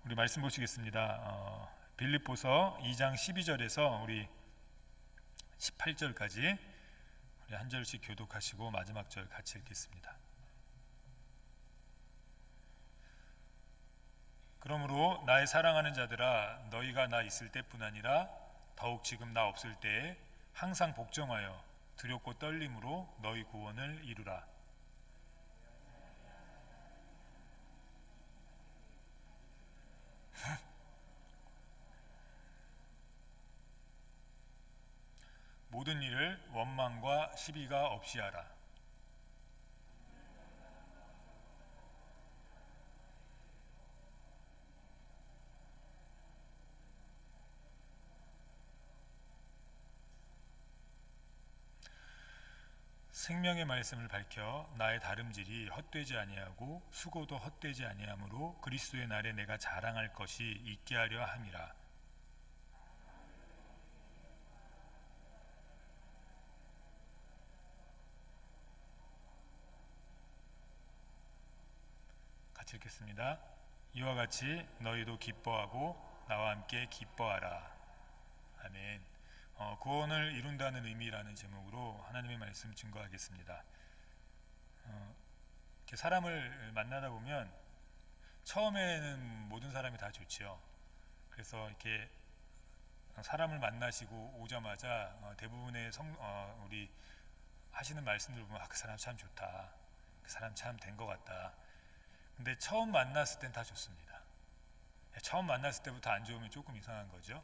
우리 말씀 보시겠습니다. 빌립보서 2장 12절에서 우리 18절까지 우리 한 절씩 교독하시고 마지막 절 같이 읽겠습니다. 그러므로 나의 사랑하는 자들아, 너희가 나 있을 때뿐 아니라 더욱 지금 나 없을 때에 항상 복종하여 두렵고 떨림으로 너희 구원을 이루라. 모든 일을 원망과 시비가 없이 하라. 생명의 말씀을 밝혀 나의 다름질이 헛되지 아니하고 수고도 헛되지 아니하므로 그리스도의 날에 내가 자랑할 것이 있게 하려 함이라. 같이 읽겠습니다. 이와 같이 너희도 기뻐하고 나와 함께 기뻐하라. 아멘. 구원을 이룬다는 의미라는 제목으로 하나님의 말씀 증거하겠습니다. 이렇게 사람을 만나다 보면 처음에는 모든 사람이 다 좋지요. 그래서 이렇게 사람을 만나시고 오자마자 대부분의 우리 하시는 말씀들 보면 그 사람 참 좋다, 그 사람 참 된 것 같다. 근데 처음 만났을 땐 다 좋습니다. 처음 만났을 때부터 안 좋으면 조금 이상한 거죠.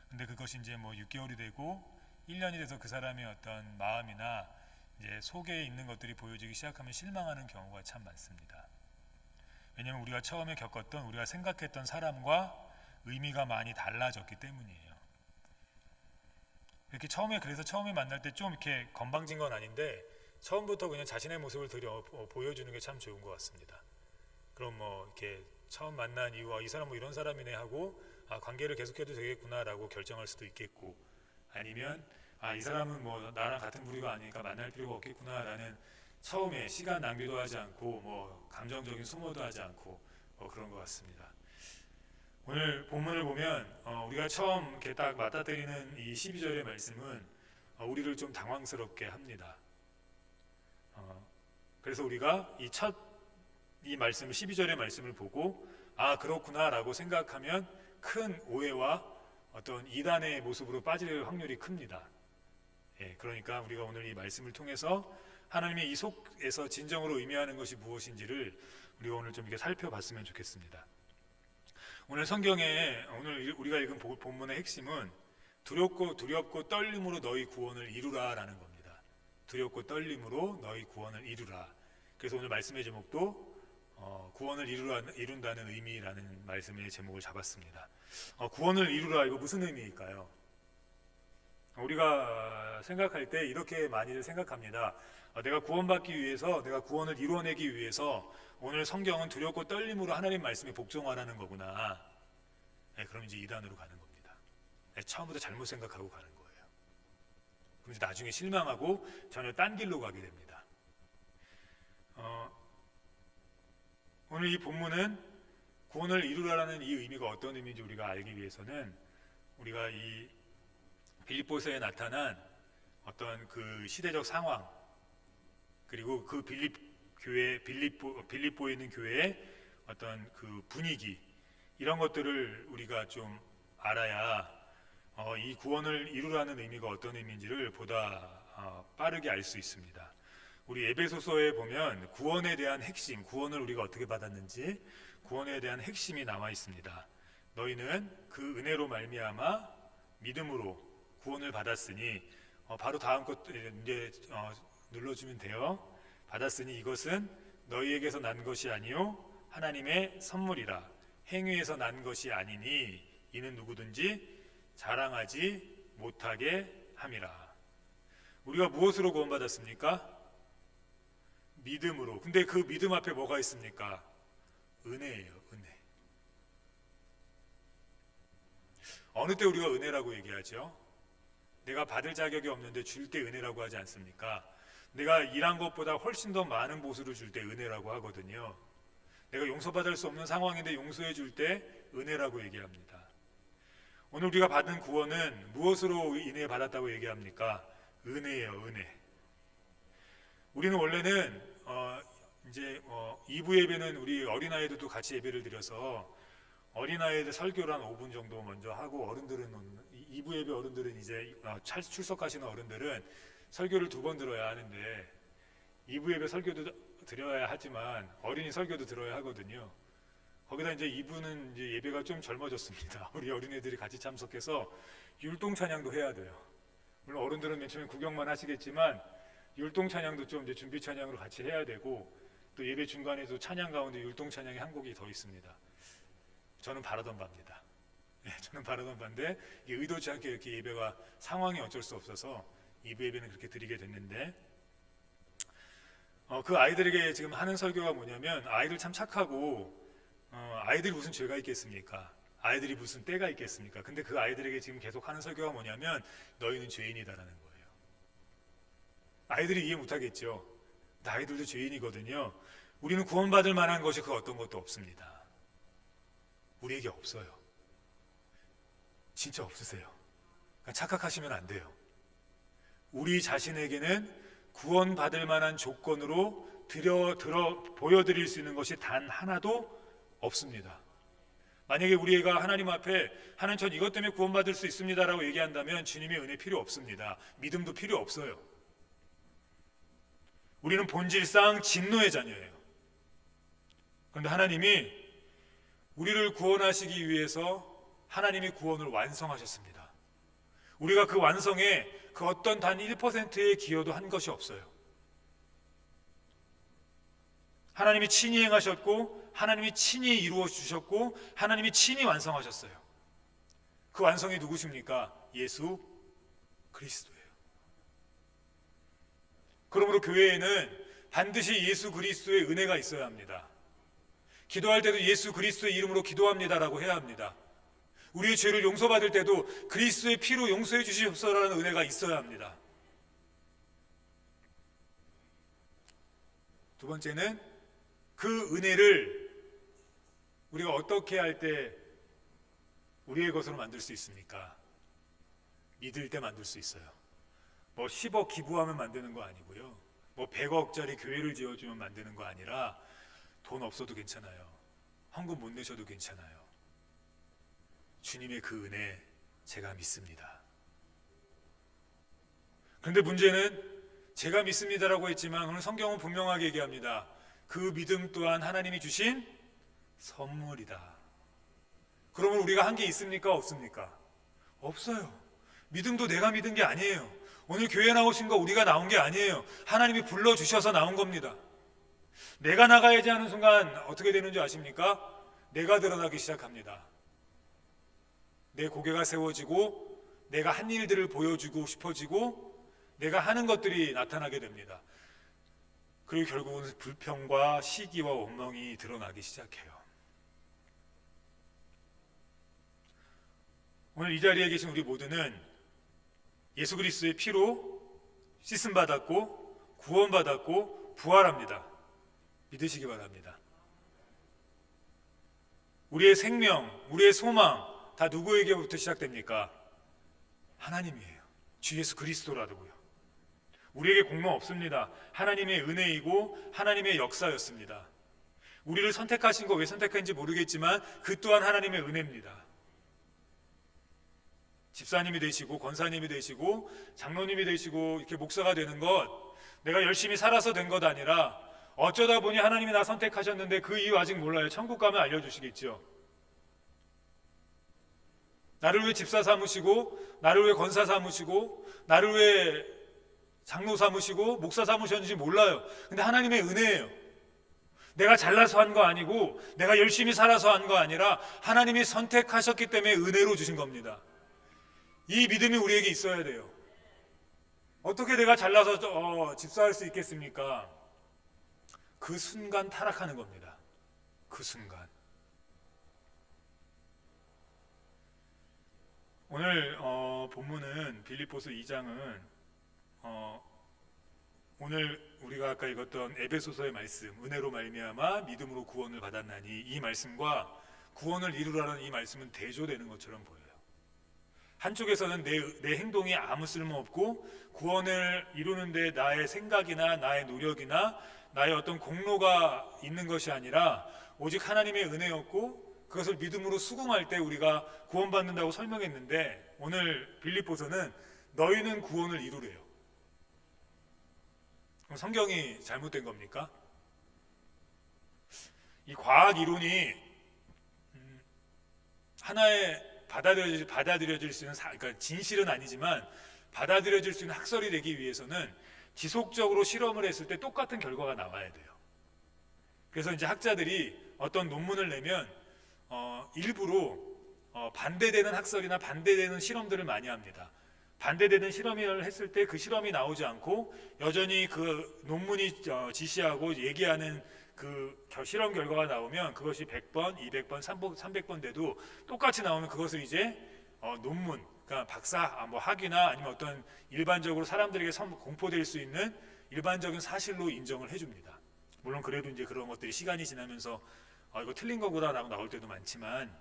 근데 그것이 이제 6개월이 되고 1년이 돼서 그 사람의 어떤 마음이나 이제 속에 있는 것들이 보여지기 시작하면 실망하는 경우가 참 많습니다. 왜냐하면 우리가 처음에 겪었던, 우리가 생각했던 사람과 의미가 많이 달라졌기 때문이에요. 이렇게 그래서 처음에 만날 때 좀 이렇게 건방진 건 아닌데 처음부터 그냥 자신의 모습을 보여주는 게 참 좋은 것 같습니다. 그럼 이렇게 처음 만난 이유와 이 사람 이런 사람이네 하고 관계를 계속해도 되겠구나라고 결정할 수도 있겠고, 아니면 이 사람은 나랑 같은 부류가 아니니까 만날 필요가 없겠구나라는 처음에 시간 낭비도 하지 않고 감정적인 소모도 하지 않고 그런 것 같습니다. 오늘 본문을 보면 우리가 처음 이렇게 딱 맞닥뜨리는 이 12절의 말씀은 우리를 좀 당황스럽게 합니다. 그래서 우리가 이 말씀을 12절의 말씀을 보고 그렇구나 라고 생각하면 큰 오해와 어떤 이단의 모습으로 빠질 확률이 큽니다. 그러니까 우리가 오늘 이 말씀을 통해서 하나님의 이 속에서 진정으로 의미하는 것이 무엇인지를 우리가 오늘 좀 이렇게 살펴봤으면 좋겠습니다. 오늘 성경에 오늘 우리가 읽은 본문의 핵심은 두렵고 떨림으로 너희 구원을 이루라 라는 겁니다. 두렵고 떨림으로 너희 구원을 이루라. 그래서 오늘 말씀의 제목도 구원을 이룬다는 의미라는 말씀의 제목을 잡았습니다. 구원을 이루라, 이거 무슨 의미일까요? 우리가 생각할 때 이렇게 많이들 생각합니다. 내가 구원받기 위해서, 내가 구원을 이루어내기 위해서 오늘 성경은 두렵고 떨림으로 하나님 말씀에 복종하라는 거구나. 그럼 이제 이단으로 가는 겁니다. 처음부터 잘못 생각하고 가는 거예요. 그럼 이제 나중에 실망하고 전혀 딴 길로 가게 됩니다. 오늘 이 본문은 구원을 이루라는 이 의미가 어떤 의미인지 우리가 알기 위해서는 우리가 이 빌립보서에 나타난 어떤 그 시대적 상황, 그리고 그 빌립보에 있는 교회의 어떤 그 분위기, 이런 것들을 우리가 좀 알아야 이 구원을 이루라는 의미가 어떤 의미인지를 보다 빠르게 알 수 있습니다. 우리 에베소서에 보면 구원에 대한 핵심, 구원을 우리가 어떻게 받았는지 구원에 대한 핵심이 나와 있습니다. 너희는 그 은혜로 말미암아 믿음으로 구원을 받았으니, 바로 다음 것 이제 눌러주면 돼요. 받았으니 이것은 너희에게서 난 것이 아니요 하나님의 선물이라. 행위에서 난 것이 아니니 이는 누구든지 자랑하지 못하게 함이라. 우리가 무엇으로 구원받았습니까? 믿음으로. 근데 그 믿음 앞에 뭐가 있습니까? 은혜예요, 은혜. 어느 때 우리가 은혜라고 얘기하죠? 내가 받을 자격이 없는데 줄 때 은혜라고 하지 않습니까? 내가 일한 것보다 훨씬 더 많은 보수를 줄 때 은혜라고 하거든요. 내가 용서받을 수 없는 상황인데 용서해 줄 때 은혜라고 얘기합니다. 오늘 우리가 받은 구원은 무엇으로 인해 받았다고 얘기합니까? 은혜예요, 은혜. 우리는 원래는 이제 2부 예배는 우리 어린아이들도 같이 예배를 드려서 어린아이들 설교를 한 5분 정도 먼저 하고, 어른들은 2부 예배 어른들은 이제 출석하시는 어른들은 설교를 2번 들어야 하는데, 2부 예배 설교도 드려야 하지만 어린이 설교도 들어야 하거든요. 거기다 이제 2부는 이제 예배가 좀 젊어졌습니다. 우리 어린애들이 같이 참석해서 율동 찬양도 해야 돼요. 물론 어른들은 맨 처음에 구경만 하시겠지만 율동 찬양도 좀 이제 준비 찬양으로 같이 해야 되고, 또 예배 중간에도 찬양 가운데 율동 찬양이 한 곡이 더 있습니다. 저는 바라던 바입니다. 저는 바라던 바인데 이게 의도치 않게 이렇게 예배가 상황이 어쩔 수 없어서 2부 예배는 그렇게 드리게 됐는데, 그 아이들에게 지금 하는 설교가 뭐냐면, 아이들 참 착하고 아이들이 무슨 죄가 있겠습니까? 아이들이 무슨 때가 있겠습니까? 근데 그 아이들에게 지금 계속 하는 설교가 뭐냐면, 너희는 죄인이다라는 거예요. 아이들이 이해 못하겠죠. 근데 아이들도 죄인이거든요. 우리는 구원받을 만한 것이 그 어떤 것도 없습니다. 우리에게 없어요. 진짜 없으세요. 그러니까 착각하시면 안 돼요. 우리 자신에게는 구원받을 만한 조건으로 보여드릴 수 있는 것이 단 하나도 없습니다. 만약에 우리가 하나님 앞에 하나님 전 이것 때문에 구원받을 수 있습니다라고 얘기한다면 주님의 은혜 필요 없습니다. 믿음도 필요 없어요. 우리는 본질상 진노의 자녀예요. 그런데 하나님이 우리를 구원하시기 위해서 하나님이 구원을 완성하셨습니다. 우리가 그 완성에 그 어떤 단 1%의 기여도 한 것이 없어요. 하나님이 친히 행하셨고, 하나님이 친히 이루어 주셨고, 하나님이 친히 완성하셨어요. 그 완성이 누구십니까? 예수 그리스도예요. 그러므로 교회에는 반드시 예수 그리스도의 은혜가 있어야 합니다. 기도할 때도 예수 그리스도의 이름으로 기도합니다라고 해야 합니다. 우리의 죄를 용서받을 때도 그리스도의 피로 용서해 주시옵소서라는 은혜가 있어야 합니다. 두 번째는 그 은혜를 우리가 어떻게 할 때 우리의 것으로 만들 수 있습니까? 믿을 때 만들 수 있어요. 뭐 10억 기부하면 만드는 거 아니고요. 뭐 100억짜리 교회를 지어주면 만드는 거 아니라, 돈 없어도 괜찮아요. 헌금 못 내셔도 괜찮아요. 주님의 그 은혜 제가 믿습니다. 그런데 문제는 제가 믿습니다라고 했지만 오늘 성경은 분명하게 얘기합니다. 그 믿음 또한 하나님이 주신 선물이다. 그러면 우리가 한 게 있습니까? 없습니까? 없어요. 믿음도 내가 믿은 게 아니에요. 오늘 교회 나오신 거 우리가 나온 게 아니에요. 하나님이 불러주셔서 나온 겁니다. 내가 나가야지 하는 순간 어떻게 되는 줄 아십니까? 내가 드러나기 시작합니다. 내 고개가 세워지고, 내가 한 일들을 보여주고 싶어지고, 내가 하는 것들이 나타나게 됩니다. 그리고 결국은 불평과 시기와 원망이 드러나기 시작해요. 오늘 이 자리에 계신 우리 모두는 예수 그리스도의 피로 씻음받았고 구원받았고 부활합니다. 믿으시기 바랍니다. 우리의 생명, 우리의 소망 다 누구에게부터 시작됩니까? 하나님이에요. 주 예수 그리스도라고요. 우리에게 공로 없습니다. 하나님의 은혜이고 하나님의 역사였습니다. 우리를 선택하신 거 왜 선택했는지 모르겠지만 그 또한 하나님의 은혜입니다. 집사님이 되시고 권사님이 되시고 장로님이 되시고 이렇게 목사가 되는 것, 내가 열심히 살아서 된 것 아니라 어쩌다 보니 하나님이 나 선택하셨는데 그 이유 아직 몰라요. 천국 가면 알려주시겠죠. 나를 왜 집사 삼으시고, 나를 왜 권사 삼으시고, 나를 왜 장로 삼으시고 목사 삼으셨는지 몰라요. 근데 하나님의 은혜예요. 내가 잘나서 한 거 아니고 내가 열심히 살아서 한 거 아니라 하나님이 선택하셨기 때문에 은혜로 주신 겁니다. 이 믿음이 우리에게 있어야 돼요. 어떻게 내가 잘나서 집사할 수 있겠습니까? 그 순간 타락하는 겁니다. 그 순간. 오늘 본문은 빌립보서 2장은 오늘 우리가 아까 읽었던 에베소서의 말씀, 은혜로 말미암아 믿음으로 구원을 받았나니, 이 말씀과 구원을 이루라는 이 말씀은 대조되는 것처럼 보여요. 한쪽에서는 내 행동이 아무 쓸모없고 구원을 이루는데 나의 생각이나 나의 노력이나 나의 어떤 공로가 있는 것이 아니라 오직 하나님의 은혜였고 그것을 믿음으로 수긍할 때 우리가 구원받는다고 설명했는데, 오늘 빌립보서는 너희는 구원을 이루래요. 그럼 성경이 잘못된 겁니까? 이 과학 이론이 하나의 받아들여질 수 있는 그러니까 진실은 아니지만 받아들여질 수 있는 학설이 되기 위해서는 지속적으로 실험을 했을 때 똑같은 결과가 나와야 돼요. 그래서 이제 학자들이 어떤 논문을 내면 일부러 반대되는 학설이나 반대되는 실험들을 많이 합니다. 반대되는 실험을 했을 때 그 실험이 나오지 않고 여전히 그 논문이 지시하고 얘기하는 그 실험 결과가 나오면 그것이 100번, 200번, 300번 돼도 똑같이 나오면 그것을 이제 논문, 그러니까 박사, 뭐 학위나 아니면 어떤 일반적으로 사람들에게 공포될 수 있는 일반적인 사실로 인정을 해줍니다. 물론 그래도 이제 그런 것들이 시간이 지나면서 이거 틀린 거구나라고 나올 때도 많지만,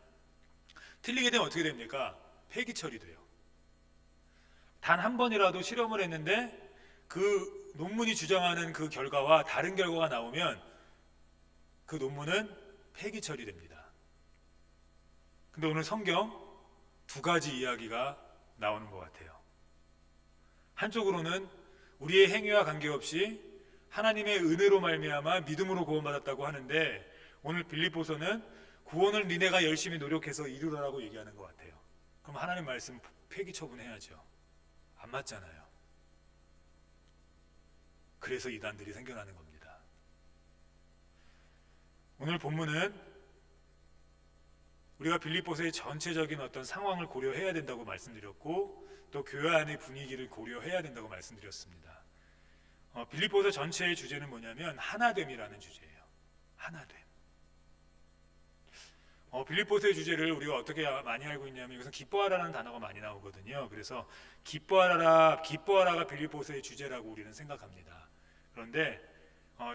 틀리게 되면 어떻게 됩니까? 폐기 처리돼요. 단 한 번이라도 실험을 했는데 그 논문이 주장하는 그 결과와 다른 결과가 나오면 그 논문은 폐기 처리됩니다. 근데 오늘 성경 두 가지 이야기가 나오는 것 같아요. 한쪽으로는 우리의 행위와 관계없이 하나님의 은혜로 말미암아 믿음으로 구원받았다고 하는데, 오늘 빌립보서는 구원을 니네가 열심히 노력해서 이루라고 얘기하는 것 같아요. 그럼 하나님 말씀 폐기 처분해야죠. 안 맞잖아요. 그래서 이단들이 생겨나는 겁니다. 오늘 본문은 우리가 빌립보서의 전체적인 어떤 상황을 고려해야 된다고 말씀드렸고, 또 교회 안의 분위기를 고려해야 된다고 말씀드렸습니다. 빌립보서 전체의 주제는 뭐냐면 하나됨이라는 주제예요. 하나됨. 빌립보서의 주제를 우리가 어떻게 많이 알고 있냐면, 이것은 기뻐하라는 단어가 많이 나오거든요. 그래서 기뻐하라가 빌립보서의 주제라고 우리는 생각합니다. 그런데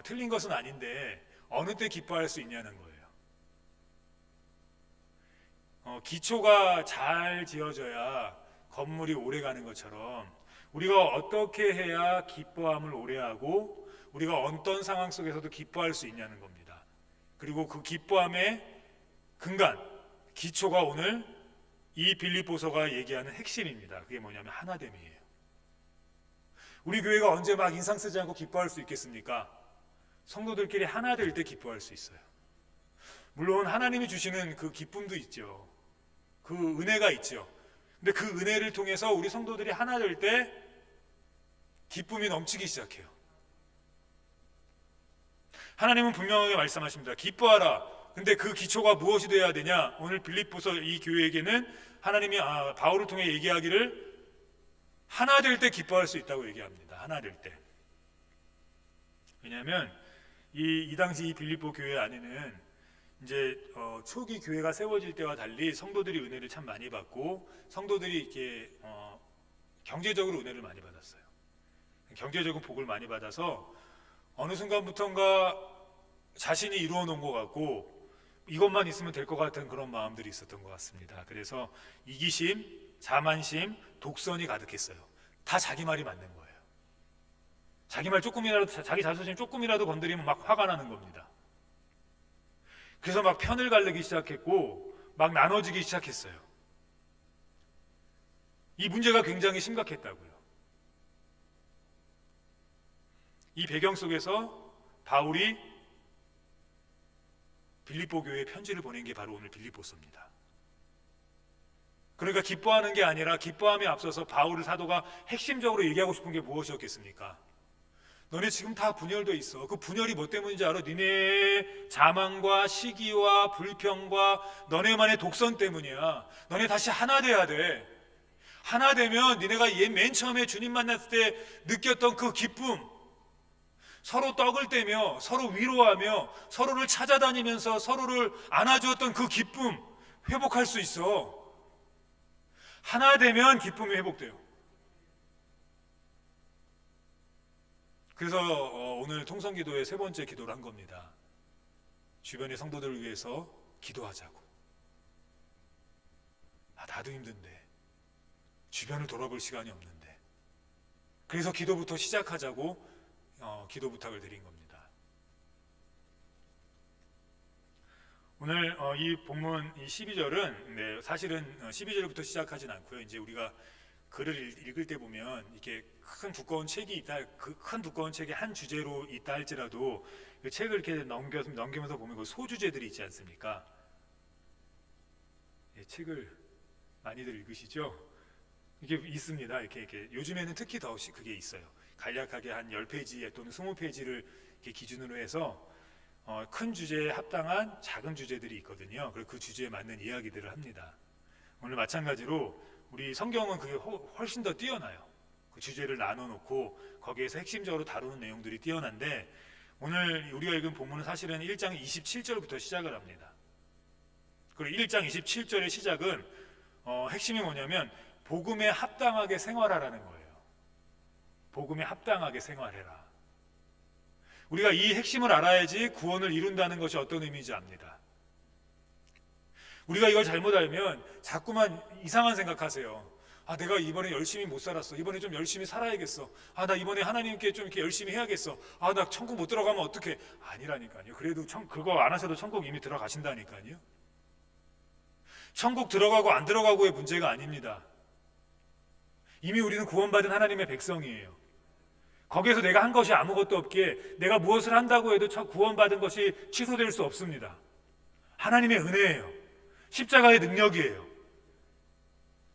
틀린 것은 아닌데 어느 때 기뻐할 수 있냐는 거예요. 기초가 잘 지어져야 건물이 오래 가는 것처럼, 우리가 어떻게 해야 기뻐함을 오래하고 우리가 어떤 상황 속에서도 기뻐할 수 있냐는 겁니다. 그리고 그 기뻐함의 근간, 기초가 오늘 이 빌립보서가 얘기하는 핵심입니다. 그게 뭐냐면 하나됨이에요. 우리 교회가 언제 막 인상 쓰지 않고 기뻐할 수 있겠습니까? 성도들끼리 하나 될 때 기뻐할 수 있어요. 물론 하나님이 주시는 그 기쁨도 있죠. 그 은혜가 있죠. 근데 그 은혜를 통해서 우리 성도들이 하나 될 때 기쁨이 넘치기 시작해요. 하나님은 분명하게 말씀하십니다. 기뻐하라. 근데 그 기초가 무엇이 되어야 되냐? 오늘 빌립보서 이 교회에게는 하나님이 바울을 통해 얘기하기를 하나 될 때 기뻐할 수 있다고 얘기합니다. 하나 될 때. 왜냐하면 이 당시 이 빌립보 교회 안에는 이제 초기 교회가 세워질 때와 달리 성도들이 은혜를 참 많이 받고, 성도들이 이렇게 경제적으로 은혜를 많이 받았어요. 경제적인 복을 많이 받아서 어느 순간부터인가 자신이 이루어 놓은 것 같고 이것만 있으면 될 것 같은 그런 마음들이 있었던 것 같습니다. 그래서 이기심, 자만심, 독선이 가득했어요. 다 자기 말이 맞는 거예요. 자기 말 조금이라도, 자기 자존심 조금이라도 건드리면 막 화가 나는 겁니다. 그래서 막 편을 가르기 시작했고 막 나눠지기 시작했어요. 이 문제가 굉장히 심각했다고요. 이 배경 속에서 바울이 빌립보 교회에 편지를 보낸 게 바로 오늘 빌립보서입니다. 그러니까 기뻐하는 게 아니라 기뻐함에 앞서서 바울 사도가 핵심적으로 얘기하고 싶은 게 무엇이었겠습니까? 너네 지금 다 분열돼 있어. 그 분열이 뭐 때문인지 알아? 니네 자만과 시기와 불평과 너네만의 독선 때문이야. 너네 다시 하나 돼야 돼. 하나 되면 니네가 맨 처음에 주님 만났을 때 느꼈던 그 기쁨, 서로 떡을 떼며 서로 위로하며 서로를 찾아다니면서 서로를 안아주었던 그 기쁨 회복할 수 있어. 하나 되면 기쁨이 회복돼요. 그래서 오늘 통성기도의 세 번째 기도를 한 겁니다. 주변의 성도들을 위해서 기도하자고. 나도 힘든데, 주변을 돌아볼 시간이 없는데, 그래서 기도부터 시작하자고 기도 부탁을 드린 겁니다. 오늘 이 본문 이 12절은 사실은 12절부터 시작하진 않고요. 이제 우리가 글을 읽을 때 보면 이렇게 큰 두꺼운 책이 있다, 그 큰 두꺼운 책이 한 주제로 있다 할지라도 그 책을 이렇게 넘기면서 보면 그 소주제들이 있지 않습니까? 책을 많이들 읽으시죠? 이게 있습니다. 이렇게 요즘에는 특히 더 그게 있어요. 간략하게 한 10페이지 또는 20페이지를 이렇게 기준으로 해서 큰 주제에 합당한 작은 주제들이 있거든요. 그리고 그 주제에 맞는 이야기들을 합니다. 오늘 마찬가지로 우리 성경은 그게 훨씬 더 뛰어나요. 그 주제를 나눠놓고 거기에서 핵심적으로 다루는 내용들이 뛰어난데, 오늘 우리가 읽은 본문은 사실은 1장 27절부터 시작을 합니다. 그리고 1장 27절의 시작은 핵심이 뭐냐면 복음에 합당하게 생활하라는 거예요. 복음에 합당하게 생활해라. 우리가 이 핵심을 알아야지 구원을 이룬다는 것이 어떤 의미인지 압니다. 우리가 이걸 잘못 알면 자꾸만 이상한 생각하세요. 내가 이번에 열심히 못 살았어. 이번에 좀 열심히 살아야겠어. 나 이번에 하나님께 좀 이렇게 열심히 해야겠어. 나 천국 못 들어가면 어떡해. 아니라니까요. 그래도 그거 안 하셔도 천국 이미 들어가신다니까요. 천국 들어가고 안 들어가고의 문제가 아닙니다. 이미 우리는 구원받은 하나님의 백성이에요. 거기에서 내가 한 것이 아무것도 없기에 내가 무엇을 한다고 해도 구원받은 것이 취소될 수 없습니다. 하나님의 은혜예요. 십자가의 능력이에요.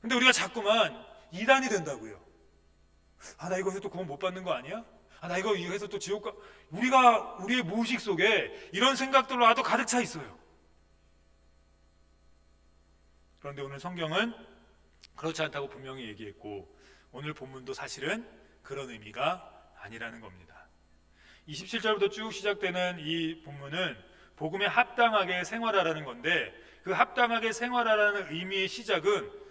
근데 우리가 자꾸만 이단이 된다고요. 나 이거 해서 또 구원 못 받는 거 아니야? 나 이거 해서 또 지옥 가. 우리의 무의식 속에 이런 생각들로 아주 가득 차 있어요. 그런데 오늘 성경은 그렇지 않다고 분명히 얘기했고, 오늘 본문도 사실은 그런 의미가 아니라는 겁니다. 27절부터 쭉 시작되는 이 본문은 복음에 합당하게 생활하라는 건데, 그 합당하게 생활하라는 의미의 시작은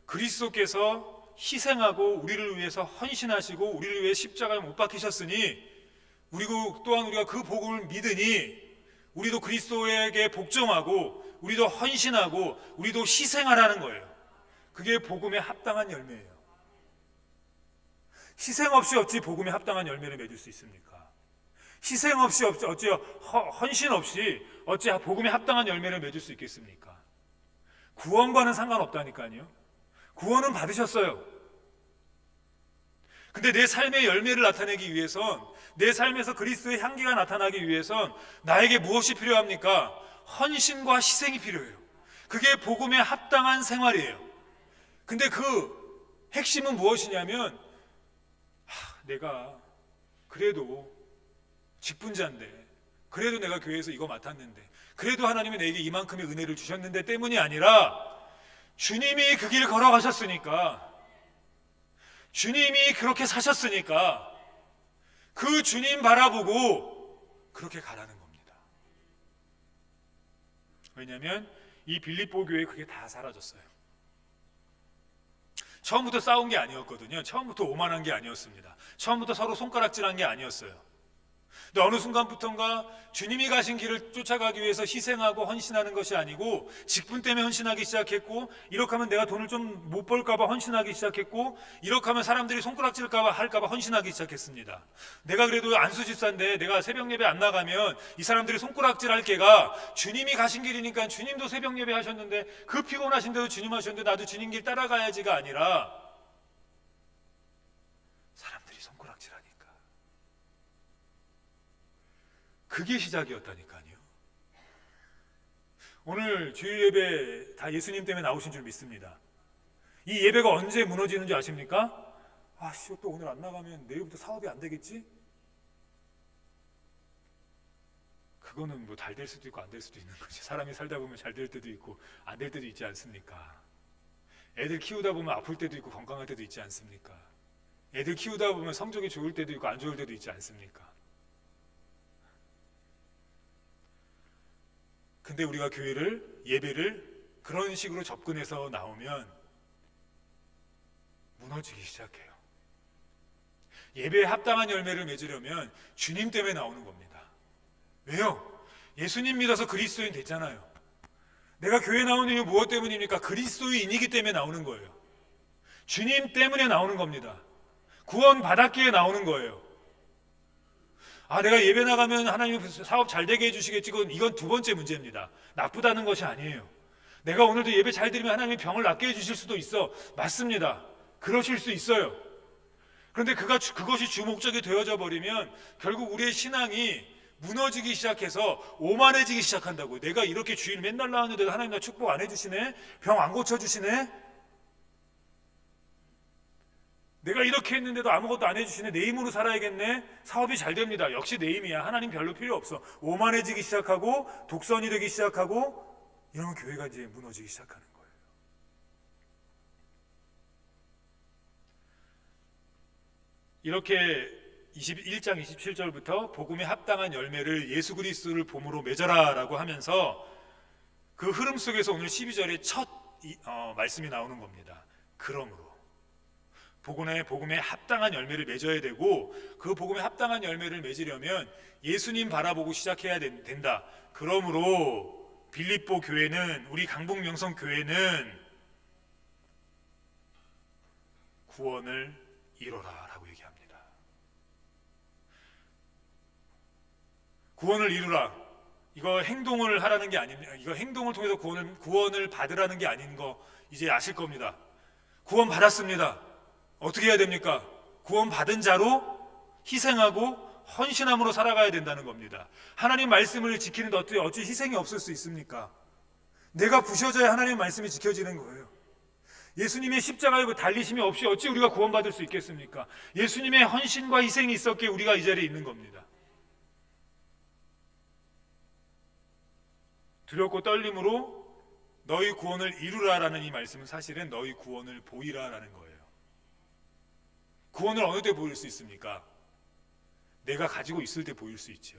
그리스도께서 희생하고 우리를 위해서 헌신하시고 우리를 위해 십자가에 못 박히셨으니, 그리고 또한 우리가 그 복음을 믿으니 우리도 그리스도에게 복종하고 우리도 헌신하고 우리도 희생하라는 거예요. 그게 복음에 합당한 열매예요. 희생 없이 어찌 복음에 합당한 열매를 맺을 수 있습니까? 희생 없이 어찌 헌신 없이 어찌 복음에 합당한 열매를 맺을 수 있겠습니까? 구원과는 상관없다니까요. 구원은 받으셨어요. 근데 내 삶의 열매를 나타내기 위해선, 내 삶에서 그리스도의 향기가 나타나기 위해선 나에게 무엇이 필요합니까? 헌신과 희생이 필요해요. 그게 복음에 합당한 생활이에요. 근데 그 핵심은 무엇이냐면, 내가 그래도 직분자인데, 그래도 내가 교회에서 이거 맡았는데, 그래도 하나님이 내게 이만큼의 은혜를 주셨는데 때문이 아니라, 주님이 그 길 걸어가셨으니까, 주님이 그렇게 사셨으니까 그 주님 바라보고 그렇게 가라는 겁니다. 왜냐하면 이 빌립보 교회에 그게 다 사라졌어요. 처음부터 싸운 게 아니었거든요. 처음부터 오만한 게 아니었습니다. 처음부터 서로 손가락질한 게 아니었어요. 근데 어느 순간부터인가 주님이 가신 길을 쫓아가기 위해서 희생하고 헌신하는 것이 아니고, 직분 때문에 헌신하기 시작했고, 이렇게 하면 내가 돈을 좀 못 벌까 봐 헌신하기 시작했고, 이렇게 하면 사람들이 손가락질할까 봐 헌신하기 시작했습니다. 내가 그래도 안수집사인데 내가 새벽 예배 안 나가면 이 사람들이 손가락질할 게가, 주님이 가신 길이니까 주님도 새벽 예배 하셨는데 그 피곤하신데도 주님 하셨는데 나도 주님 길 따라가야지가 아니라, 사람들이 손가락질하니까. 그게 시작이었다니까요. 오늘 주일 예배 다 예수님 때문에 나오신 줄 믿습니다. 이 예배가 언제 무너지는 줄 아십니까? 또 오늘 안 나가면 내일부터 사업이 안 되겠지? 그거는 뭐 잘 될 수도 있고 안 될 수도 있는 거지. 사람이 살다 보면 잘 될 때도 있고 안 될 때도 있지 않습니까? 애들 키우다 보면 아플 때도 있고 건강할 때도 있지 않습니까? 애들 키우다 보면 성적이 좋을 때도 있고 안 좋을 때도 있지 않습니까? 근데 우리가 예배를 그런 식으로 접근해서 나오면 무너지기 시작해요. 예배에 합당한 열매를 맺으려면 주님 때문에 나오는 겁니다. 왜요? 예수님 믿어서 그리스도인 됐잖아요. 내가 교회 나오는 이유 무엇 때문입니까? 그리스도인이기 때문에 나오는 거예요. 주님 때문에 나오는 겁니다. 구원 받았기에 나오는 거예요. 내가 예배 나가면 하나님 사업 잘 되게 해주시겠지. 이건 두 번째 문제입니다. 나쁘다는 것이 아니에요. 내가 오늘도 예배 잘 드리면 하나님이 병을 낫게 해주실 수도 있어. 맞습니다. 그러실 수 있어요. 그런데 그것이 주 목적이 되어져 버리면 결국 우리의 신앙이 무너지기 시작해서 오만해지기 시작한다고요. 내가 이렇게 주일 맨날 나왔는데도 하나님 나 축복 안 해주시네? 병 안 고쳐주시네? 내가 이렇게 했는데도 아무것도 안 해주시네? 내 힘으로 살아야겠네? 사업이 잘 됩니다. 역시 내 힘이야. 하나님 별로 필요 없어. 오만해지기 시작하고 독선이 되기 시작하고 이러면 교회가 이제 무너지기 시작하는 거예요. 이렇게 21장 27절부터 복음에 합당한 열매를 예수 그리스도를 봄으로 맺어라 라고 하면서 그 흐름 속에서 오늘 12절에 첫 말씀이 나오는 겁니다. 그러므로 복음에 합당한 열매를 맺어야 되고 그 복음에 합당한 열매를 맺으려면 예수님 바라보고 시작해야 된다. 그러므로 빌립보 교회는 우리 강북 명성 교회는 구원을 이뤄라 라고 얘기합니다. 구원을 이루라. 이거 행동을 하라는 게 아닙니다. 이거 행동을 통해서 구원을 받으라는 게 아닌 거 이제 아실 겁니다. 구원 받았습니다. 어떻게 해야 됩니까? 구원 받은 자로 희생하고 헌신함으로 살아가야 된다는 겁니다. 하나님 말씀을 지키는데 어찌 희생이 없을 수 있습니까? 내가 부셔져야 하나님 말씀이 지켜지는 거예요. 예수님의 십자가의 달리심이 없이 어찌 우리가 구원받을 수 있겠습니까? 예수님의 헌신과 희생이 있었기에 우리가 이 자리에 있는 겁니다. 두렵고 떨림으로 너희 구원을 이루라라는 이 말씀은 사실은 너희 구원을 보이라라는 거예요. 구원을 어느 때 보일 수 있습니까? 내가 가지고 있을 때 보일 수 있죠.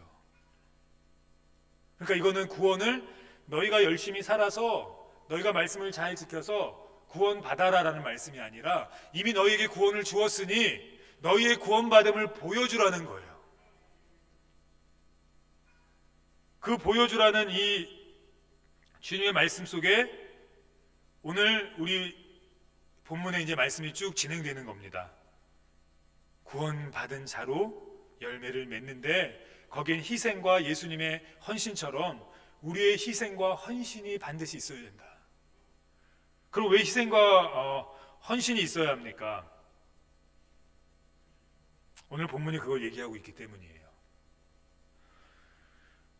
그러니까 이거는 구원을 너희가 열심히 살아서 너희가 말씀을 잘 지켜서 구원 받아라라는 말씀이 아니라 이미 너희에게 구원을 주었으니 너희의 구원받음을 보여주라는 거예요. 그 보여주라는 이 주님의 말씀 속에 오늘 우리 본문에 이제 말씀이 쭉 진행되는 겁니다. 구원받은 자로 열매를 맺는데 거기엔 희생과 예수님의 헌신처럼 우리의 희생과 헌신이 반드시 있어야 된다. 그럼 왜 희생과 헌신이 있어야 합니까? 오늘 본문이 그걸 얘기하고 있기 때문이에요.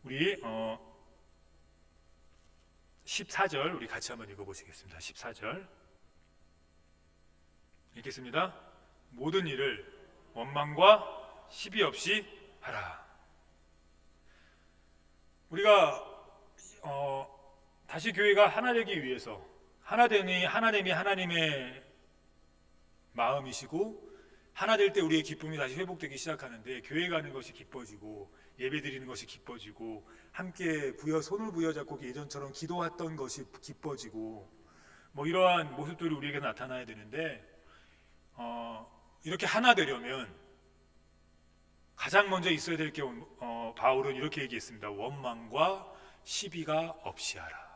우리 14절 우리 같이 한번 읽어보시겠습니다. 14절 읽겠습니다. 모든 일을 원망과 시비 없이 하라. 우리가 다시 교회가 하나 되기 위해서 하나됨이 하나님의 마음이시고 하나 될 때 우리의 기쁨이 다시 회복되기 시작하는데 교회 가는 것이 기뻐지고 예배 드리는 것이 기뻐지고 함께 손을 부여잡고 예전처럼 기도했던 것이 기뻐지고 이러한 모습들이 우리에게 나타나야 되는데 이렇게 하나 되려면 가장 먼저 있어야 될 게 바울은 이렇게 얘기했습니다. 원망과 시비가 없이 하라.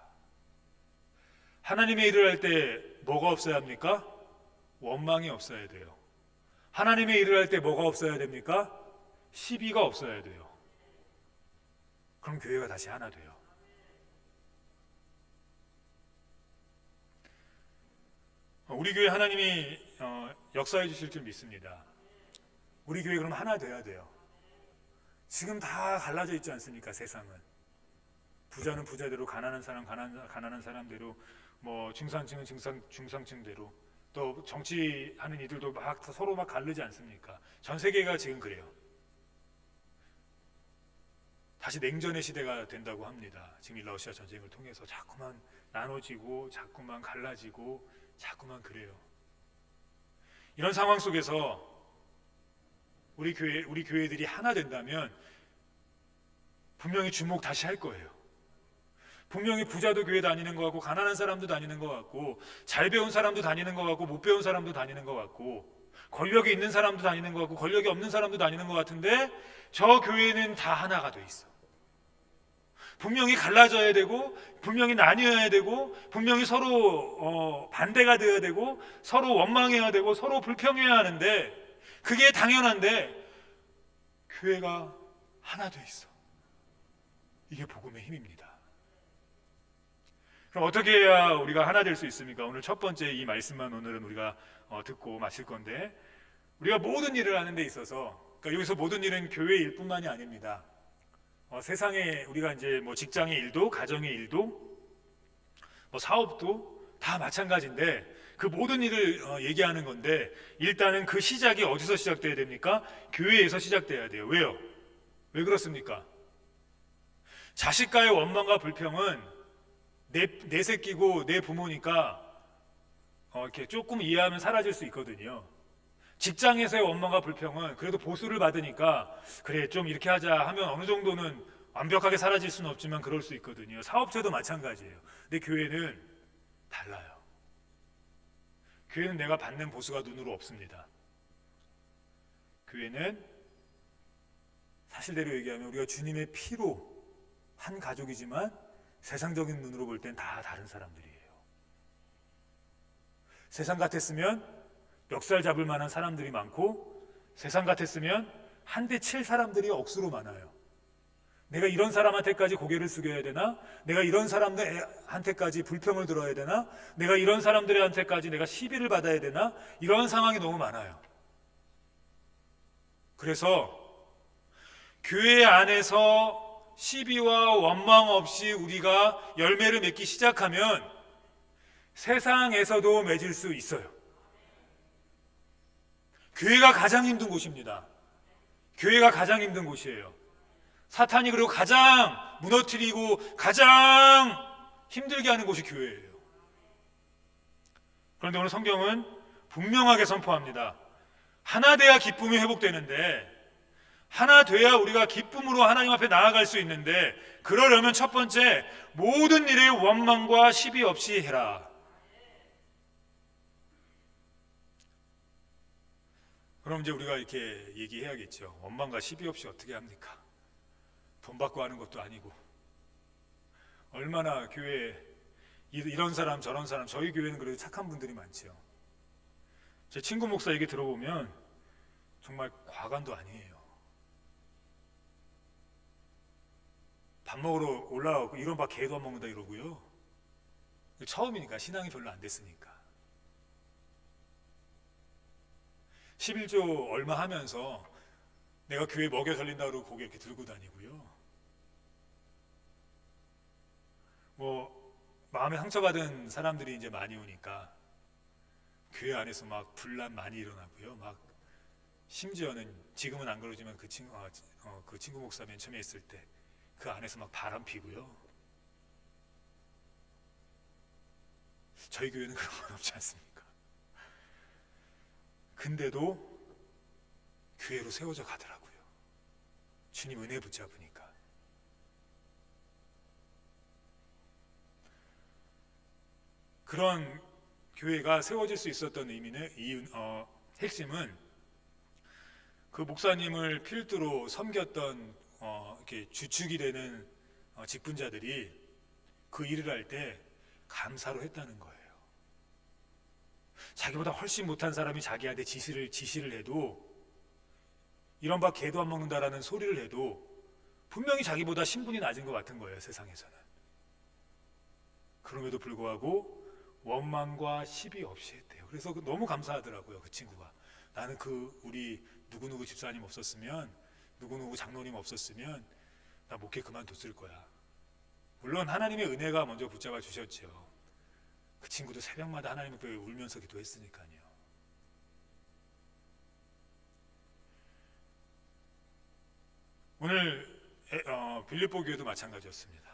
하나님의 일을 할 때 뭐가 없어야 합니까? 원망이 없어야 돼요. 하나님의 일을 할 때 뭐가 없어야 됩니까? 시비가 없어야 돼요. 그럼 교회가 다시 하나 돼요. 우리 교회 하나님이 역사해 주실 줄 믿습니다. 우리 교회 그럼 하나 돼야 돼요. 지금 다 갈라져 있지 않습니까? 세상은 부자는 부자대로, 가난한 사람 가난한 사람대로, 중산층은 중상층대로, 또 정치하는 이들도 서로 가르지 않습니까? 전 세계가 지금 그래요. 다시 냉전의 시대가 된다고 합니다. 지금 이 러시아 전쟁을 통해서 자꾸만 나눠지고 자꾸만 갈라지고 자꾸만 그래요. 이런 상황 속에서 우리 교회들이 하나 된다면 분명히 주목 다시 할 거예요. 분명히 부자도 교회 다니는 것 같고 가난한 사람도 다니는 것 같고 잘 배운 사람도 다니는 것 같고 못 배운 사람도 다니는 것 같고 권력이 있는 사람도 다니는 것 같고 권력이 없는 사람도 다니는 것 같은데 저 교회는 다 하나가 돼 있어. 분명히 갈라져야 되고 분명히 나뉘어야 되고 분명히 서로 반대가 되어야 되고 서로 원망해야 되고 서로 불평해야 하는데 그게 당연한데 교회가 하나 돼 있어. 이게 복음의 힘입니다. 그럼 어떻게 해야 우리가 하나 될 수 있습니까? 오늘 첫 번째 이 말씀만 오늘은 우리가 듣고 마칠 건데, 우리가 모든 일을 하는 데 있어서, 그러니까 여기서 모든 일은 교회 일뿐만이 아닙니다. 세상에 우리가 이제 뭐 직장의 일도, 가정의 일도, 뭐 사업도 다 마찬가지인데 그 모든 일을 얘기하는 건데, 일단은 그 시작이 어디서 시작돼야 됩니까? 교회에서 시작돼야 돼요. 왜요? 왜 그렇습니까? 자식과의 원망과 불평은 내 새끼고 내 부모니까 이렇게 조금 이해하면 사라질 수 있거든요. 직장에서의 원망과 불평은 그래도 보수를 받으니까 그래 좀 이렇게 하자 하면 어느 정도는 완벽하게 사라질 수는 없지만 그럴 수 있거든요. 사업체도 마찬가지예요. 근데 교회는 달라요. 교회는 내가 받는 보수가 눈으로 없습니다. 교회는 사실대로 얘기하면 우리가 주님의 피로 한 가족이지만 세상적인 눈으로 볼 땐 다 다른 사람들이에요. 세상 같았으면 멱살 잡을 만한 사람들이 많고 세상 같았으면 한 대 칠 사람들이 억수로 많아요. 내가 이런 사람한테까지 고개를 숙여야 되나? 내가 이런 사람들한테까지 불평을 들어야 되나? 내가 이런 사람들한테까지 내가 시비를 받아야 되나? 이런 상황이 너무 많아요. 그래서 교회 안에서 시비와 원망 없이 우리가 열매를 맺기 시작하면 세상에서도 맺을 수 있어요. 교회가 가장 힘든 곳입니다. 교회가 가장 힘든 곳이에요. 사탄이 그리고 가장 무너뜨리고 가장 힘들게 하는 곳이 교회예요. 그런데 오늘 성경은 분명하게 선포합니다. 하나 돼야 기쁨이 회복되는데, 하나 돼야 우리가 기쁨으로 하나님 앞에 나아갈 수 있는데, 그러려면 첫 번째, 모든 일에 원망과 시비 없이 해라. 그럼 이제 우리가 이렇게 얘기해야겠죠. 원망과 시비 없이 어떻게 합니까? 돈 받고 하는 것도 아니고. 얼마나 교회에 이런 사람 저런 사람, 저희 교회는 그래도 착한 분들이 많죠. 제 친구 목사 얘기 들어보면 정말 과간도 아니에요. 밥 먹으러 올라가고 이런 밥 개도 안 먹는다 이러고요. 처음이니까, 신앙이 별로 안 됐으니까. 11조 얼마 하면서 내가 교회 먹여 살린다 그러고 고개 이렇게 들고 다니고요. 뭐 마음에 상처받은 사람들이 이제 많이 오니까 교회 안에서 막 분란 많이 일어나고요. 막 심지어는 지금은 안 그러지만 그 친구 목사 맨 처음에 있을 때 그 안에서 막 바람 피고요. 저희 교회는 그런 건 없지 않습니까? 근데도 교회로 세워져 가더라고요. 주님 은혜 붙잡으니까. 그런 교회가 세워질 수 있었던 핵심은 그 목사님을 필두로 섬겼던 이렇게 주축이 되는 직분자들이 그 일을 할 때 감사로 했다는 거예요. 자기보다 훨씬 못한 사람이 자기한테 지시를 해도, 이런 밥 개도 안 먹는다라는 소리를 해도 분명히 자기보다 신분이 낮은 것 같은 거예요, 세상에서는. 그럼에도 불구하고 원망과 시비 없이 했대요. 그래서 너무 감사하더라고요, 그 친구가. 나는 우리 누구누구 집사님 없었으면, 누구누구 장로님 없었으면 나 목회 그만뒀을 거야. 물론 하나님의 은혜가 먼저 붙잡아 주셨죠. 그 친구도 새벽마다 하나님 앞에 울면서 기도했으니까요. 오늘 빌립보 교회도 마찬가지였습니다.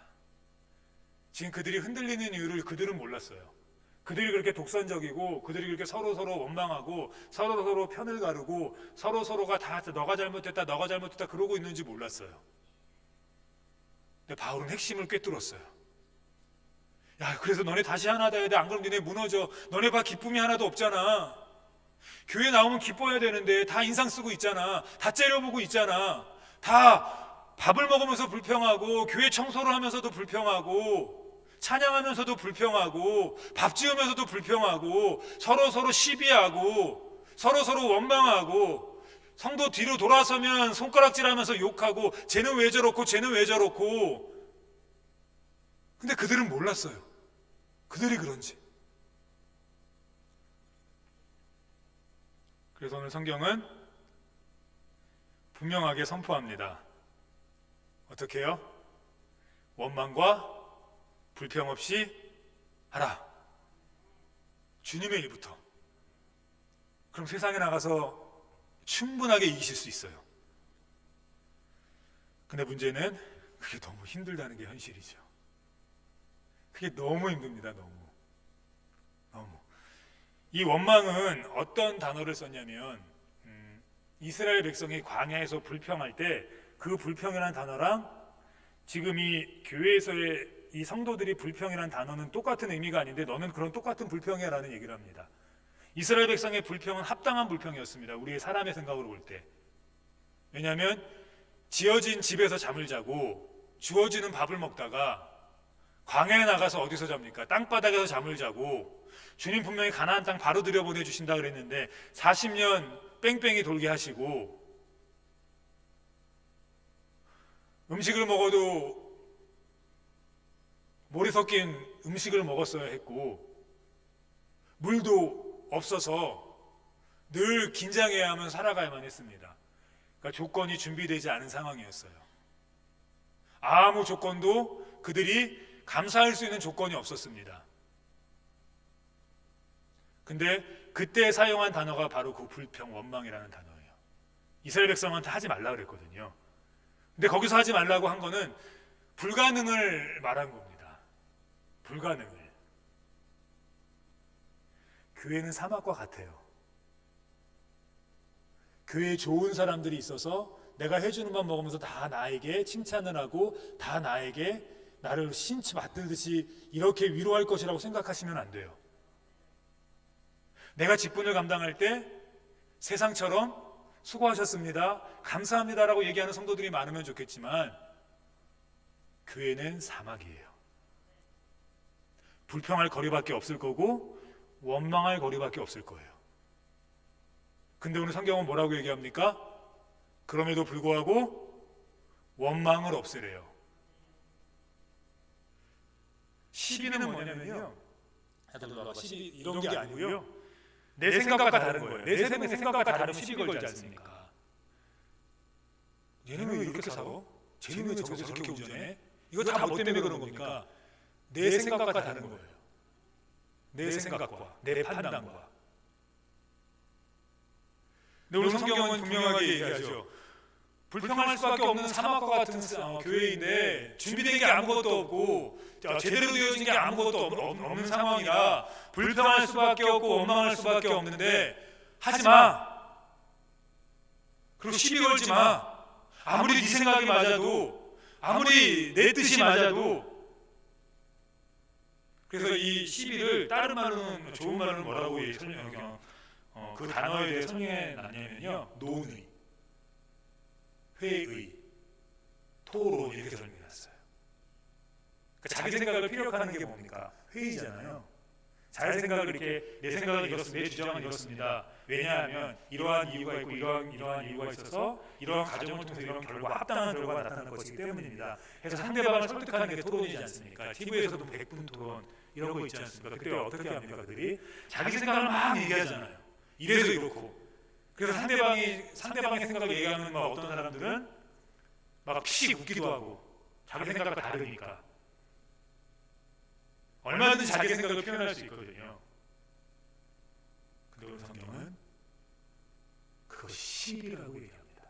지금 그들이 흔들리는 이유를 그들은 몰랐어요. 그들이 그렇게 독선적이고, 그들이 그렇게 서로 원망하고, 서로 편을 가르고, 서로가 다 너가 잘못했다 그러고 있는지 몰랐어요. 근데 바울은 핵심을 꿰뚫었어요. 야, 그래서 너네 다시 하나 돼야 돼. 안 그러면 너네 무너져. 너네 봐, 기쁨이 하나도 없잖아. 교회 나오면 기뻐해야 되는데 다 인상 쓰고 있잖아. 다 째려보고 있잖아. 다 밥을 먹으면서 불평하고, 교회 청소를 하면서도 불평하고, 찬양하면서도 불평하고, 밥 지으면서도 불평하고, 서로 시비하고, 서로 원망하고, 성도 뒤로 돌아서면 손가락질하면서 욕하고, 쟤는 왜 저렇고 쟤는 왜 저렇고. 근데 그들은 몰랐어요. 그들이 그런지. 그래서 오늘 성경은 분명하게 선포합니다. 어떻게 해요? 원망과 불평 없이 하라. 주님의 일부터. 그럼 세상에 나가서 충분하게 이기실 수 있어요. 근데 문제는 그게 너무 힘들다는 게 현실이죠. 그게 너무 힘듭니다. 너무. 이 원망은 어떤 단어를 썼냐면 이스라엘 백성이 광야에서 불평할 때 그 불평이라는 단어랑 지금 이 교회에서의 이 성도들이 불평이라는 단어는 똑같은 의미가 아닌데 너는 그런 똑같은 불평이야 라는 얘기를 합니다. 이스라엘 백성의 불평은 합당한 불평이었습니다. 우리의 사람의 생각으로 볼 때. 왜냐하면 지어진 집에서 잠을 자고 주어지는 밥을 먹다가 광야에 나가서 어디서 잡니까? 땅바닥에서 잠을 자고 주님 분명히 가나안 땅 바로 들여보내주신다 그랬는데 40년 뺑뺑이 돌게 하시고 음식을 먹어도 몰이 섞인 음식을 먹었어야 했고 물도 없어서 늘 긴장해야만 살아가야만 했습니다. 그러니까 조건이 준비되지 않은 상황이었어요. 아무 조건도 그들이 감사할 수 있는 조건이 없었습니다. 근데 그때 사용한 단어가 바로 그 불평, 원망이라는 단어예요. 이스라엘 백성한테 하지 말라 그랬거든요. 근데 거기서 하지 말라고 한 거는 불가능을 말한 겁니다. 불가능을. 교회는 사막과 같아요. 교회에 좋은 사람들이 있어서 내가 해주는 밥 먹으면서 다 나에게 칭찬을 하고 다 나에게 나를 신치 맞들듯이 이렇게 위로할 것이라고 생각하시면 안 돼요. 내가 직분을 감당할 때 세상처럼 수고하셨습니다, 감사합니다라고 얘기하는 성도들이 많으면 좋겠지만 교회는 사막이에요. 불평할 거리밖에 없을 거고 원망할 거리밖에 없을 거예요. 근데 오늘 성경은 뭐라고 얘기합니까? 그럼에도 불구하고 원망을 없애래요. 시비는 뭐냐면요, 시비 이런 게 아니고요, 내 생각과 다른 거예요. 내 생각과 다른 시비 걸지 않습니까? 얘는 왜 이렇게 살아? 쟤는 왜 저기서 저렇게 운전해? 이거 다 뭐 때문에 그런 겁니까? 내 생각과 다른 거예요. 내 생각과 내 판단과. 근데 오늘 성경은 분명하게 얘기하죠. 불평할 수밖에 없는 사막과 같은 교회인데 준비된 게 아무것도 없고 제대로 되어진 게 아무것도 없는 상황이라 불평할 수밖에 없고 원망할 수밖에 없는데 하지마. 그리고 시비 걸지 마. 아무리 네 생각이 맞아도, 아무리 내 뜻이 맞아도. 그래서 이 시비를 다른 말로는, 좋은 말로는 뭐라고 그 단어에 대해 설명해 놨냐면요, 논의, 회의, 토론 이렇게 설명했어요. 그러니까 자기 생각을 피력하는 게 뭡니까? 회의잖아요. 자기 생각을 이렇게, 내 생각은 이렇습니다, 내 주장은 이렇습니다. 왜냐하면 이러한 이유가 있고 이러한 이유가 있어서 이러한 과정을 통해서 이런 결과, 합당한 결과가 나타날 것이기 때문입니다. 그래서 상대방을 설득하는 게 토론이지 않습니까? TV에서도 100분 토론 이런 거 있지 않습니까? 그때 어떻게 합니까? 그들이 자기 생각을 막 얘기하잖아요. 이래서 이렇고. 그래서 상대방의 생각을 얘기하는 어떤 사람들은 막 픽 웃기도 하고, 자기 생각과 다르니까. 얼마든지 자기 생각을 표현할 수 있거든요. 근데 오늘 성경은 그것이 시비라고 얘기합니다.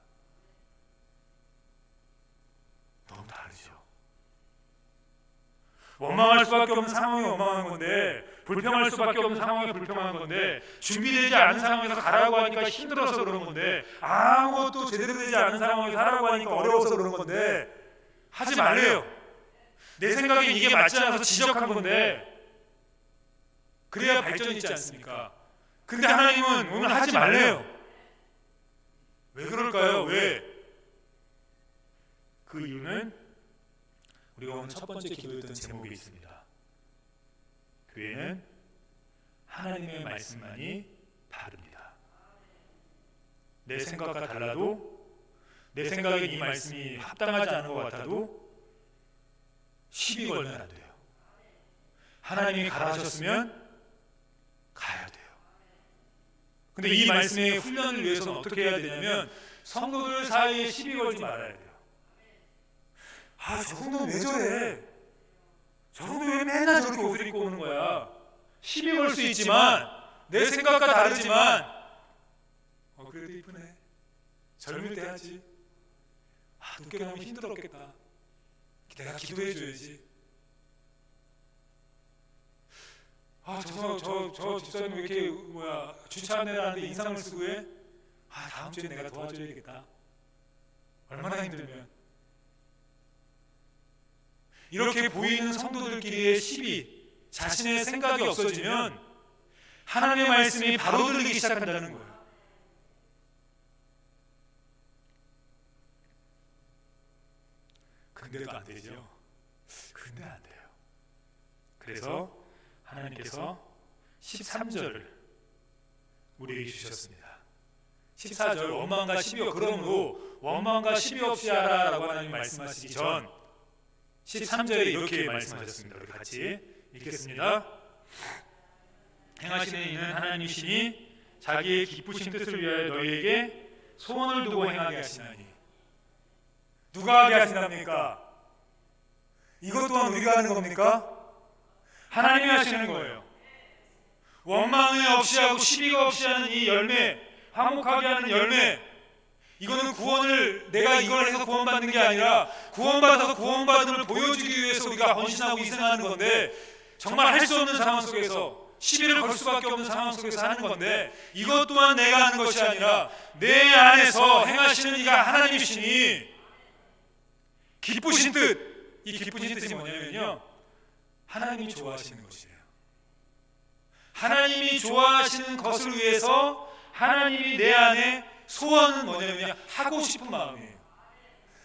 너무 다르죠. 원망할 수밖에 없는 상황이 원망한 건데, 불평할 수밖에 없는 상황이 불평한 건데, 준비되지 않은 상황에서 가라고 하니까 힘들어서 그런 건데, 아무것도 제대로 되지 않은 상황에서 하라고 하니까 어려워서 그런 건데 하지 말래요. 내 생각에 이게 맞지 않아서 지적한 건데, 그래야 발전이 있지 않습니까? 근데 하나님은 오늘 하지 말래요. 왜 그럴까요? 왜? 그 이유는 우리가 오늘 첫 번째 기도했던 제목에 있습니다. 교회는 하나님의 말씀만이 바릅니다. 내 생각과 달라도, 내 생각에 이 말씀이 합당하지 않은 것 같아도 시비 걸면 안 돼요. 하나님이 가라 하셨으면 가야 돼요. 근데 이 말씀의 훈련을 위해서는 어떻게 해야 되냐면 성도들 사이에 시비 걸지 말아야 돼요. 아, 저 성도는 왜 저래? 저 성도 왜 맨날 저렇게 옷을 입고 오는 거야? 시비 걸 수 있지만, 내 생각과 다르지만, 그래도 이쁘네. 젊을 때 하지. 늦게 나오면 힘들었겠다. 내가 기도해 줘야지. 저 집사님 왜 이렇게 주차 안내를 하는데 인상을 쓰고 해? 다음 주에 내가 도와줘야겠다. 얼마나 힘들면. 이렇게 보이는 성도들끼리의 시비, 자신의 생각이 없어지면 하나님의 말씀이 바로 들리기 시작한다는 거예요. 근데도 안 되죠. 근데 안 돼요. 그래서 하나님께서 13절을 우리에게 주셨습니다. 14절 원망과 시비, 그러므로 원망과 시비 없이 하라 라고 하나님 말씀하시기 전 13절에 이렇게 말씀하셨습니다. 우리 같이 읽겠습니다. 행하시는 이는 하나님이시니 자기의 기쁘신 뜻을 위하여 너희에게 소원을 두고 행하게 하시나니. 누가 하게 하신답니까? 이것 또한 우리가 하는 겁니까? 하나님이 하시는 거예요. 원망이 없이 하고 시비가 없이 하는 이 열매, 화목하게 하는 열매, 이거는 구원을, 내가 이걸 해서 구원받는 게 아니라 구원받아서 구원받음을 보여주기 위해서 우리가 헌신하고 희생하는 건데, 정말 할 수 없는 상황 속에서, 시비를 걸 수밖에 없는 상황 속에서 하는 건데, 이것 또한 내가 하는 것이 아니라 내 안에서 행하시는 이가 하나님이시니 기쁘신 뜻, 이 기쁘신 뜻이 뭐냐면요, 하나님이 좋아하시는 것이에요. 하나님이 좋아하시는 것을 위해서 하나님이 내 안에 소원은 뭐냐면 하고 싶은 마음이에요.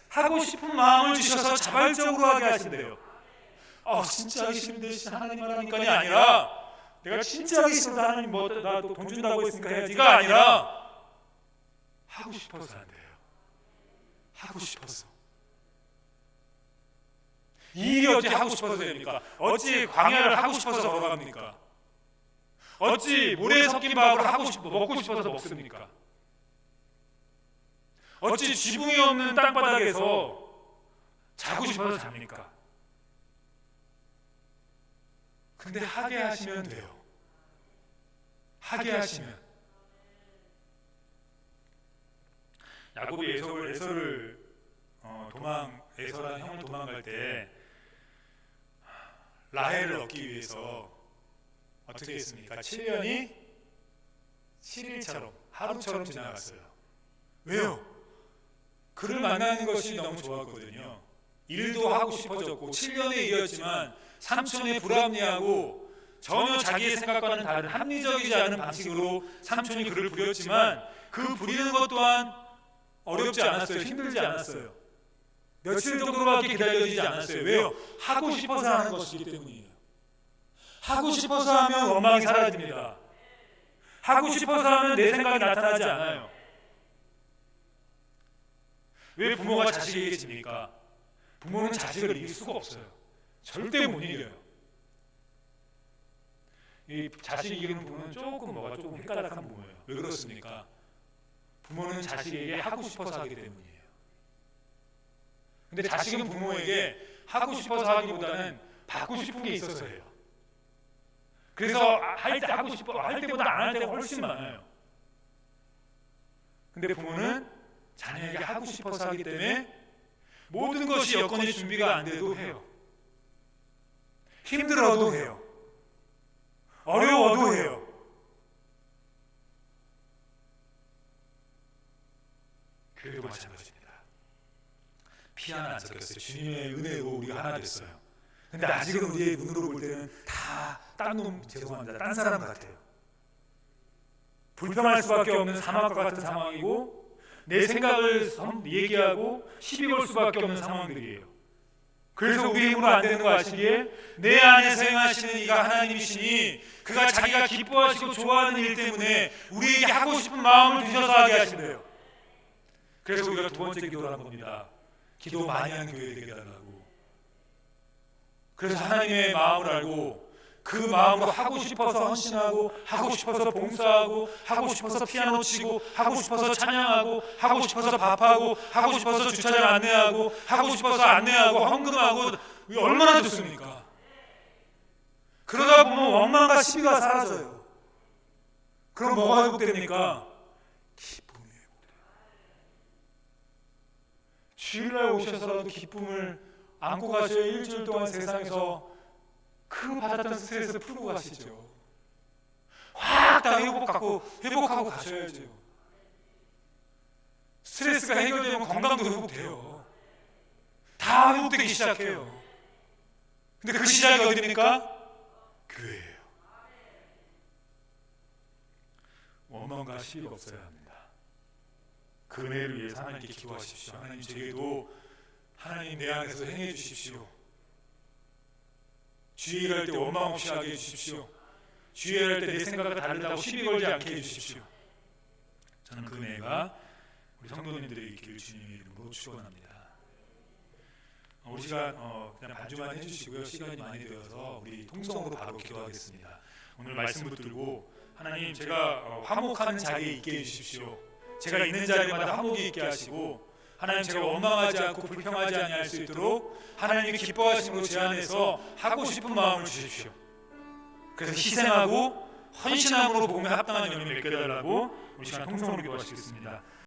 하고 싶은 마음을 주셔서 자발적으로 하게 하신대요. 진짜 하기 싫은데 하나님 하라니까이 아니라, 내가 진짜 하기 싫어도 하나님 나도 돈 준다고 했으니까 해야지가 아니라, 하고 싶어서 안 돼요. 하고 싶어서. 이 일이 어찌 하고 싶어서 됩니까? 어찌 광야를 하고 싶어서 걸어갑니까? 어찌 모래에 섞인 밥을 먹고 싶어서 먹습니까? 어찌 지붕이 없는 땅바닥에서 자고 싶어서 잡니까? 근데 하게 하시면 돼요. 하게 하시면. 야곱이 에서를 에서라는 형을 도망갈 때 라헬을 얻기 위해서 어떻게 했습니까? 7년이 7일처럼, 하루처럼 지나갔어요. 왜요? 그를 만나는 것이 너무 좋았거든요. 일도 하고 싶어졌고 7년에 이었지만 삼촌의 불합리하고 전혀 자기의 생각과는 다른 합리적이지 않은 방식으로 삼촌이 그를 부렸지만, 그 부리는 것 또한 어렵지 않았어요. 힘들지 않았어요. 며칠 정도밖에 기다려지지 않았어요. 왜요? 하고 싶어서 하는 것이기 때문이에요. 하고 싶어서 하면 원망이 사라집니다. 하고 싶어서 하면 내 생각이 나타나지 않아요. 왜 부모가 자식에게 집니까? 부모는 자식을 이길 수가 없어요. 절대 못 이겨요. 이 자식 이기는 부모는 조금 헷갈락한 부모예요. 왜 그렇습니까? 부모는 자식에게 하고 싶어서 하기 때문이에요. 근데 자식은 부모에게 하고 싶어서 하기보다는 받고 싶은 게 있어서 해요. 그래서 할 때 하고 싶어 할 때보다 안 할 때가 훨씬 많아요. 근데 부모는 자녀에게 하고 싶어서 하기 때문에 모든 것이 여건이 준비가 안 돼도 해요. 힘들어도 해요. 어려워도 해요. 교회도 마찬가지입니다. 피 하나 안 섞였어요. 주님의 은혜로 우리가 하나 됐어요. 근데 아직은 우리의 눈으로 볼 때는 다 딴 놈, 죄송합니다, 딴 사람 같아요. 불평할 수밖에 없는 사막과 같은 상황이고 내 생각을 얘기하고 시비 걸 수밖에 없는 상황들이에요. 그래서 우리 힘으로 안 되는 거 아시기에 내 안에서 행하시는 이가 하나님이시니 그가 자기가 기뻐하시고 좋아하는 일 때문에 우리에게 하고 싶은 마음을 주셔서 하게 하신대요. 그래서 우리가 두 번째 기도를 한 겁니다. 기도 많이 하는 교회 되게 해달라고. 그래서 하나님의 마음을 알고 그 마음으로 하고 싶어서 헌신하고, 하고 싶어서 봉사하고, 하고 싶어서 피아노 치고, 하고 싶어서 찬양하고, 하고 싶어서 밥하고, 하고 싶어서 주차장 안내하고, 하고 싶어서 안내하고, 헌금하고, 얼마나 좋습니까? 그러다 보면 원망과 시비가 사라져요. 그럼 뭐가 회복됩니까? 기쁨이 회복돼요. 주일날 오셔서라도 기쁨을 안고 가셔야 일주일 동안 세상에서 그 받았던 스트레스 풀고 가시죠. 확 다 회복하고 가셔야죠. 스트레스가 해결되면 건강도 회복돼요. 다 회복되기 시작해요. 근데 그 시작이 어디입니까? 교회예요. 원망과 시비가 없어야 합니다. 그 은혜를 위해서 하나님께 기도하십시오. 하나님, 제게도 하나님 내 안에서 행해 주십시오. 주의할 때 원망 없이 하게 해주십시오. 주의할 때 내 생각과 다르다고 시비 걸지 않게 해주십시오. 저는 그 은혜가 우리 성도님들에게 있기를 주님의 이름으로 축원합니다. 우리 시간 그냥 반주만 해주시고요. 시간이 많이 되어서 우리 통성으로 바로 기도하겠습니다. 오늘 말씀 붙들고 하나님, 제가 화목하는 자리에 있게 해주십시오. 제가 있는 자리마다 화목이 있게 하시고, 하나님, 제가 원망하지 않고 불평하지 아니할 수 있도록 하나님이 기뻐하심으로 제 안에서 하고 싶은 마음을 주십시오. 그래서 희생하고 헌신함으로 복음에 합당한 열매를 맺게 해달라고 우리 시간 통성으로 기도하시겠습니다.